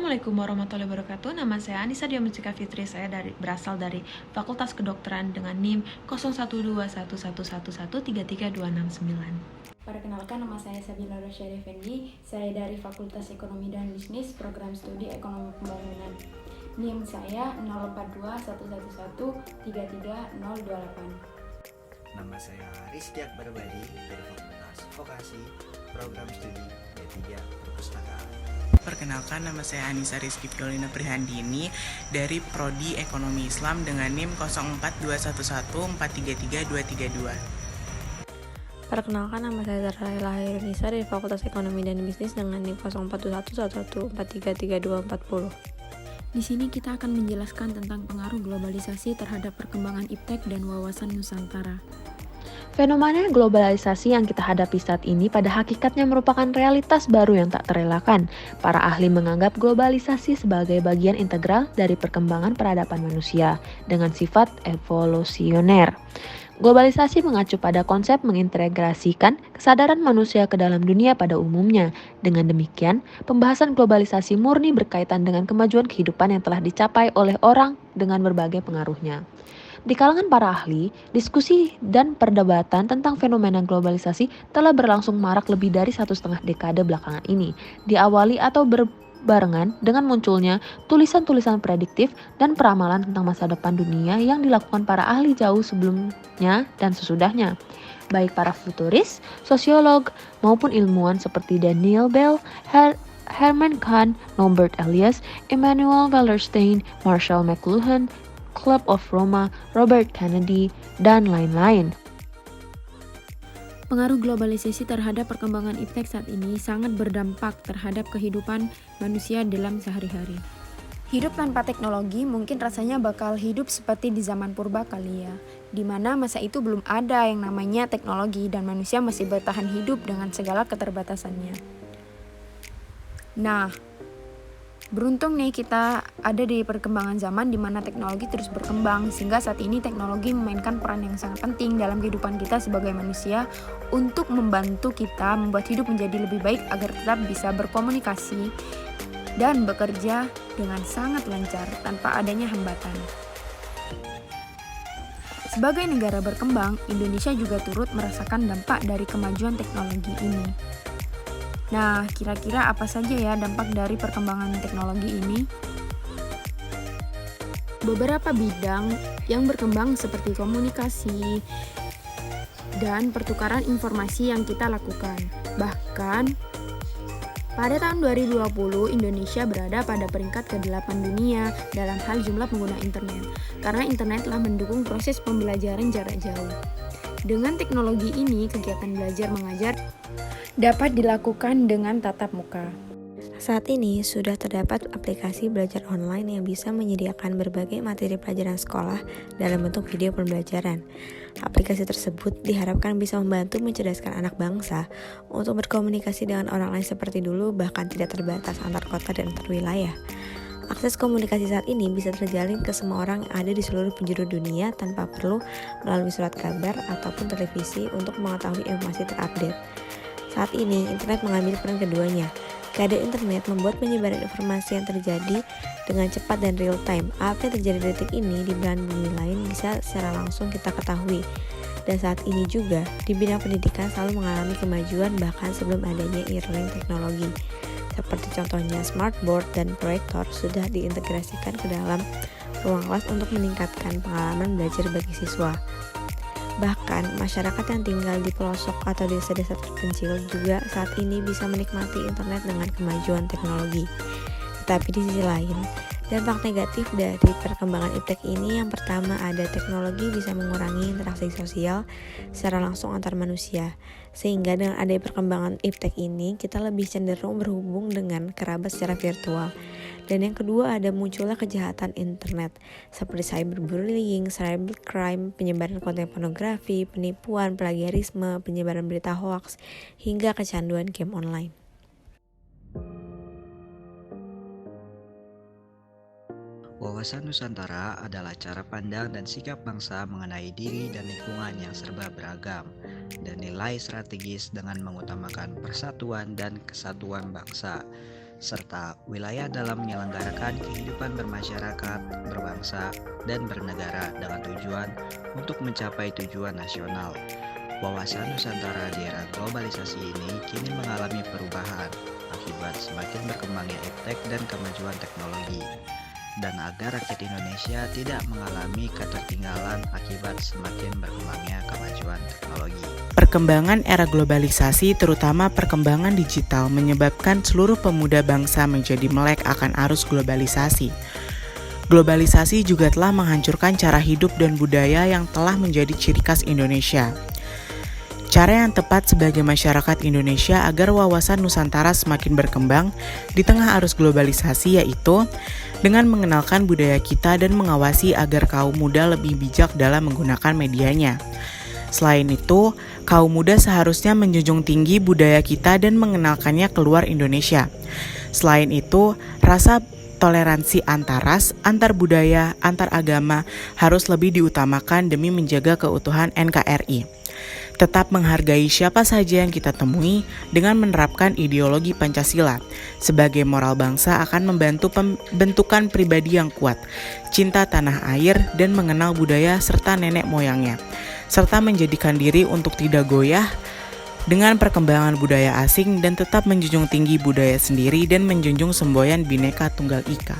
Assalamualaikum warahmatullahi wabarakatuh. Nama saya Anissa Diamensika Fitri. Saya berasal dari Fakultas Kedokteran dengan NIM 012111133269. Perkenalkan, nama saya Sabila Rosyad Effendi. Saya dari Fakultas Ekonomi dan Bisnis, Program Studi Ekonomi Pembangunan. NIM saya 042111330028. Nama saya Rizky Akbar Badi dari Fakultas Vokasi, Program Studi D3 Perpustakaan. Perkenalkan, nama saya Anissa Rizky Fiolina Prihandini dari Prodi Ekonomi Islam dengan NIM 042114333232. Perkenalkan, nama saya Zahra Lahirunisa dari Fakultas Ekonomi dan Bisnis dengan NIM 042111433240. Di sini kita akan menjelaskan tentang pengaruh globalisasi terhadap perkembangan iptek dan wawasan Nusantara. Fenomena globalisasi yang kita hadapi saat ini pada hakikatnya merupakan realitas baru yang tak terelakkan. Para ahli menganggap globalisasi sebagai bagian integral dari perkembangan peradaban manusia dengan sifat evolusioner. Globalisasi mengacu pada konsep mengintegrasikan kesadaran manusia ke dalam dunia pada umumnya. Dengan demikian, pembahasan globalisasi murni berkaitan dengan kemajuan kehidupan yang telah dicapai oleh orang dengan berbagai pengaruhnya. Di kalangan para ahli, diskusi dan perdebatan tentang fenomena globalisasi telah berlangsung marak lebih dari 1,5 dekade belakangan ini, diawali atau berbarengan dengan munculnya tulisan-tulisan prediktif dan peramalan tentang masa depan dunia yang dilakukan para ahli jauh sebelumnya dan sesudahnya. Baik para futuris, sosiolog, maupun ilmuwan seperti Daniel Bell, Herman Kahn, Norbert Elias, Immanuel Wallerstein, Marshall McLuhan, Club of Roma, Robert Kennedy, dan lain-lain. Pengaruh globalisasi terhadap perkembangan iptek saat ini sangat berdampak terhadap kehidupan manusia dalam sehari-hari. Hidup tanpa teknologi mungkin rasanya bakal hidup seperti di zaman purba kali ya, di mana masa itu belum ada yang namanya teknologi dan manusia masih bertahan hidup dengan segala keterbatasannya. Nah, beruntung nih kita ada di perkembangan zaman di mana teknologi terus berkembang, sehingga saat ini teknologi memainkan peran yang sangat penting dalam kehidupan kita sebagai manusia untuk membantu kita membuat hidup menjadi lebih baik agar tetap bisa berkomunikasi dan bekerja dengan sangat lancar tanpa adanya hambatan. Sebagai negara berkembang, Indonesia juga turut merasakan dampak dari kemajuan teknologi ini. Nah, kira-kira apa saja ya dampak dari perkembangan teknologi ini? Beberapa bidang yang berkembang seperti komunikasi dan pertukaran informasi yang kita lakukan. Bahkan, pada tahun 2020, Indonesia berada pada peringkat ke-8 dunia dalam hal jumlah pengguna internet, karena internet telah mendukung proses pembelajaran jarak jauh. Dengan teknologi ini, kegiatan belajar mengajar dapat dilakukan dengan tatap muka. Saat ini sudah terdapat aplikasi belajar online yang bisa menyediakan berbagai materi pelajaran sekolah dalam bentuk video pembelajaran. Aplikasi tersebut diharapkan bisa membantu mencerdaskan anak bangsa untuk berkomunikasi dengan orang lain seperti dulu, bahkan tidak terbatas antar kota dan antar wilayah. Akses komunikasi saat ini bisa terjalin ke semua orang yang ada di seluruh penjuru dunia tanpa perlu melalui surat kabar ataupun televisi untuk mengetahui informasi terupdate. Saat ini, internet mengambil peran keduanya. Keadaan internet membuat penyebaran informasi yang terjadi dengan cepat dan real time. Apa yang terjadi di detik ini di belahan bumi lain bisa secara langsung kita ketahui. Dan saat ini juga, di bidang pendidikan selalu mengalami kemajuan bahkan sebelum adanya e-learning teknologi. Seperti contohnya smartboard dan proyektor sudah diintegrasikan ke dalam ruang kelas untuk meningkatkan pengalaman belajar bagi siswa. Bahkan, masyarakat yang tinggal di pelosok atau desa-desa terpencil juga saat ini bisa menikmati internet dengan kemajuan teknologi. Tetapi di sisi lain, dampak negatif dari perkembangan iptek ini yang pertama ada teknologi bisa mengurangi interaksi sosial secara langsung antar manusia. Sehingga dengan adanya perkembangan iptek ini, kita lebih cenderung berhubung dengan kerabat secara virtual. Dan yang kedua ada munculnya kejahatan internet seperti cyberbullying, cybercrime, penyebaran konten pornografi, penipuan, plagiarisme, penyebaran berita hoaks, hingga kecanduan game online. Wawasan Nusantara adalah cara pandang dan sikap bangsa mengenai diri dan lingkungan yang serba beragam dan nilai strategis dengan mengutamakan persatuan dan kesatuan bangsa. serta wilayah dalam menyelenggarakan kehidupan bermasyarakat, berbangsa, dan bernegara dengan tujuan untuk mencapai tujuan nasional. Wawasan Nusantara di era globalisasi ini kini mengalami perubahan akibat semakin berkembangnya iptek dan kemajuan teknologi. Dan agar rakyat Indonesia tidak mengalami ketertinggalan akibat semakin berkembangnya kemajuan teknologi. Perkembangan era globalisasi, terutama perkembangan digital, menyebabkan seluruh pemuda bangsa menjadi melek akan arus globalisasi. Globalisasi juga telah menghancurkan cara hidup dan budaya yang telah menjadi ciri khas Indonesia. Cara yang tepat sebagai masyarakat Indonesia agar wawasan Nusantara semakin berkembang di tengah arus globalisasi yaitu dengan mengenalkan budaya kita dan mengawasi agar kaum muda lebih bijak dalam menggunakan medianya. Selain itu, kaum muda seharusnya menjunjung tinggi budaya kita dan mengenalkannya keluar Indonesia. Selain itu, rasa toleransi antar ras, antar budaya, antar agama harus lebih diutamakan demi menjaga keutuhan NKRI. Tetap menghargai siapa saja yang kita temui dengan menerapkan ideologi Pancasila. Sebagai moral bangsa akan membantu pembentukan pribadi yang kuat, cinta tanah air dan mengenal budaya serta nenek moyangnya, serta menjadikan diri untuk tidak goyah dengan perkembangan budaya asing dan tetap menjunjung tinggi budaya sendiri dan menjunjung semboyan Bhinneka Tunggal Ika.